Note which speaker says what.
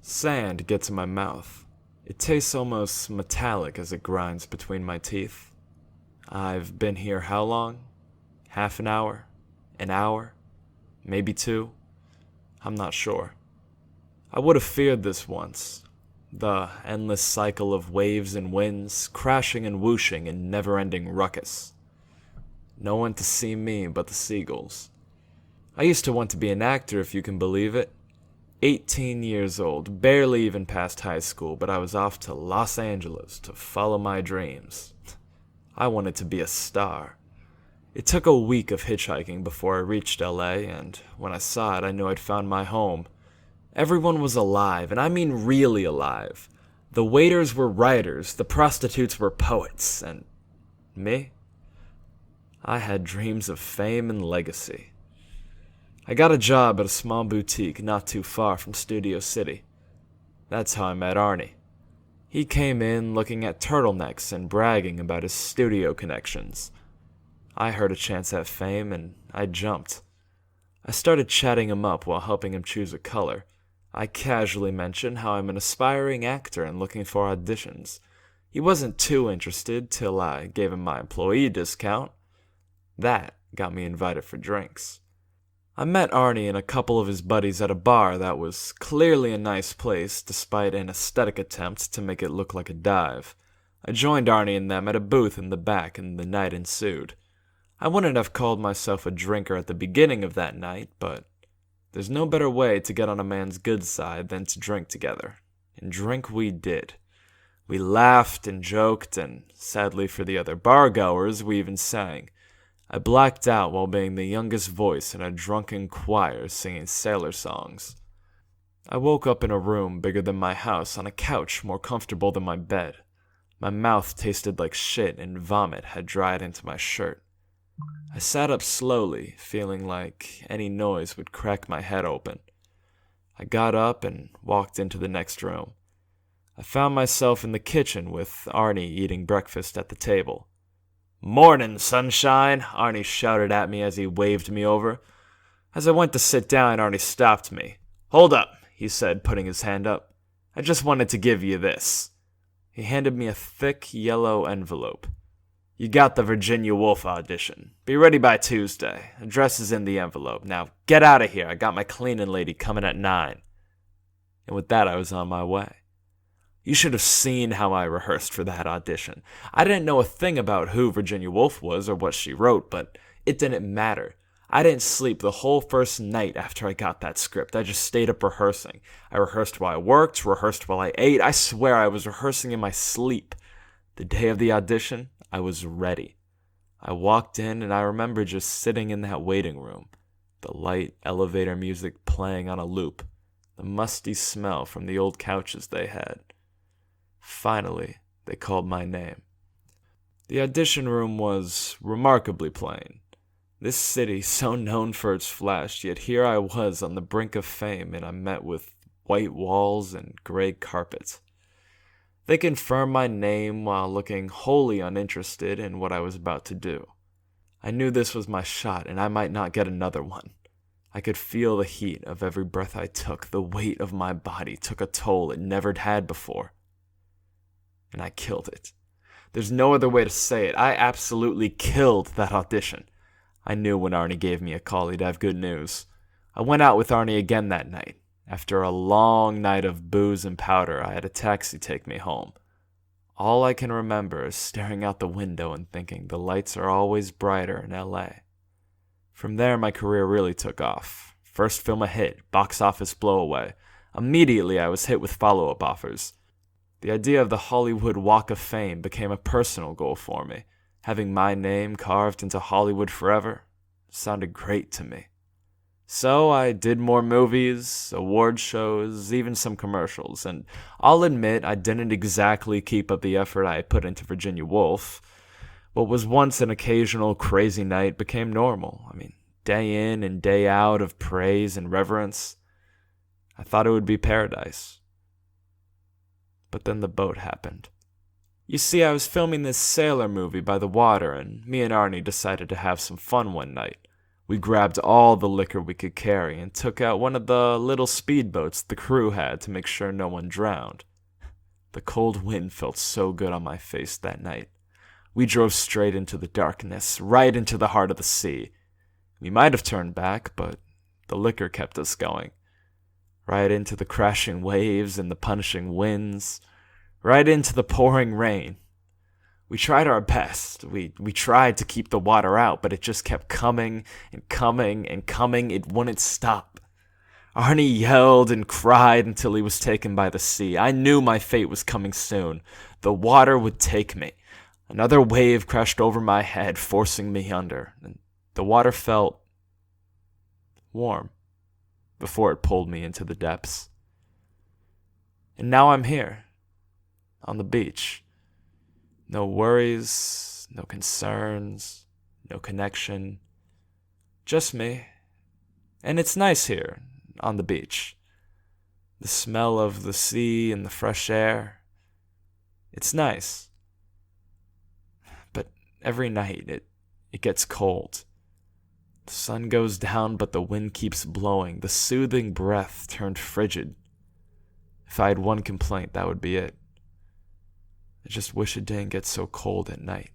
Speaker 1: Sand gets in my mouth. It tastes almost metallic as it grinds between my teeth. I've been here how long? Half an hour? An hour? Maybe two? I'm not sure. I would have feared this once. The endless cycle of waves and winds, crashing and whooshing in never-ending ruckus. No one to see me but the seagulls. I used to want to be an actor, if you can believe it. 18 years old, barely even past high school, but I was off to Los Angeles to follow my dreams. I wanted to be a star. It took a week of hitchhiking before I reached LA, and when I saw it, I knew I'd found my home. Everyone was alive, and I mean really alive. The waiters were writers, the prostitutes were poets, and me? I had dreams of fame and legacy. I got a job at a small boutique not too far from Studio City. That's how I met Arnie. He came in looking at turtlenecks and bragging about his studio connections. I heard a chance at fame and I jumped. I started chatting him up while helping him choose a color. I casually mentioned how I'm an aspiring actor and looking for auditions. He wasn't too interested till I gave him my employee discount. That got me invited for drinks. I met Arnie and a couple of his buddies at a bar that was clearly a nice place despite an aesthetic attempt to make it look like a dive. I joined Arnie and them at a booth in the back and the night ensued. I wouldn't have called myself a drinker at the beginning of that night, but there's no better way to get on a man's good side than to drink together. And drink we did. We laughed and joked, and sadly for the other bar-goers, we even sang. I blacked out while being the youngest voice in a drunken choir singing sailor songs. I woke up in a room bigger than my house on a couch more comfortable than my bed. My mouth tasted like shit and vomit had dried into my shirt. I sat up slowly, feeling like any noise would crack my head open. I got up and walked into the next room. I found myself in the kitchen with Arnie eating breakfast at the table. "Mornin', sunshine!" Arnie shouted at me as he waved me over. As I went to sit down, Arnie stopped me. "Hold up," he said, putting his hand up. "I just wanted to give you this." He handed me a thick, yellow envelope. "You got the Virginia Woolf audition. Be ready by Tuesday. Address is in the envelope. Now get out of here. I got my cleaning lady coming at 9. And with that, I was on my way. You should have seen how I rehearsed for that audition. I didn't know a thing about who Virginia Woolf was or what she wrote, but it didn't matter. I didn't sleep the whole first night after I got that script. I just stayed up rehearsing. I rehearsed while I worked, rehearsed while I ate. I swear I was rehearsing in my sleep. The day of the audition, I was ready. I walked in and I remember just sitting in that waiting room, the light elevator music playing on a loop, the musty smell from the old couches they had. Finally, they called my name. The audition room was remarkably plain. This city, so known for its flash, yet here I was on the brink of fame and I'm met with white walls and gray carpets. They confirmed my name while looking wholly uninterested in what I was about to do. I knew this was my shot and I might not get another one. I could feel the heat of every breath I took. The weight of my body took a toll it never had before. And I killed it. There's no other way to say it. I absolutely killed that audition. I knew when Arnie gave me a call he'd have good news. I went out with Arnie again that night. After a long night of booze and powder, I had a taxi take me home. All I can remember is staring out the window and thinking the lights are always brighter in LA. From there, my career really took off. First film a hit, box office blowaway. Immediately, I was hit with follow-up offers. The idea of the Hollywood Walk of Fame became a personal goal for me. Having my name carved into Hollywood forever sounded great to me. So I did more movies, award shows, even some commercials, and I'll admit I didn't exactly keep up the effort I put into Virginia Woolf. What was once an occasional crazy night became normal. Day in and day out of praise and reverence. I thought it would be paradise. But then the boat happened. You see, I was filming this sailor movie by the water, and me and Arnie decided to have some fun one night. We grabbed all the liquor we could carry and took out one of the little speedboats the crew had to make sure no one drowned. The cold wind felt so good on my face that night. We drove straight into the darkness, right into the heart of the sea. We might have turned back, but the liquor kept us going. Right into the crashing waves and the punishing winds. Right into the pouring rain. We tried our best. We tried to keep the water out, but it just kept coming and coming and coming. It wouldn't stop. Arnie yelled and cried until he was taken by the sea. I knew my fate was coming soon. The water would take me. Another wave crashed over my head, forcing me under. And the water felt warm before it pulled me into the depths. And now I'm here, on the beach. No worries, no concerns, no connection. Just me. And it's nice here, on the beach. The smell of the sea and the fresh air. It's nice. But every night it gets cold. The sun goes down, but the wind keeps blowing. The soothing breath turned frigid. If I had one complaint, that would be it. I just wish it didn't get so cold at night.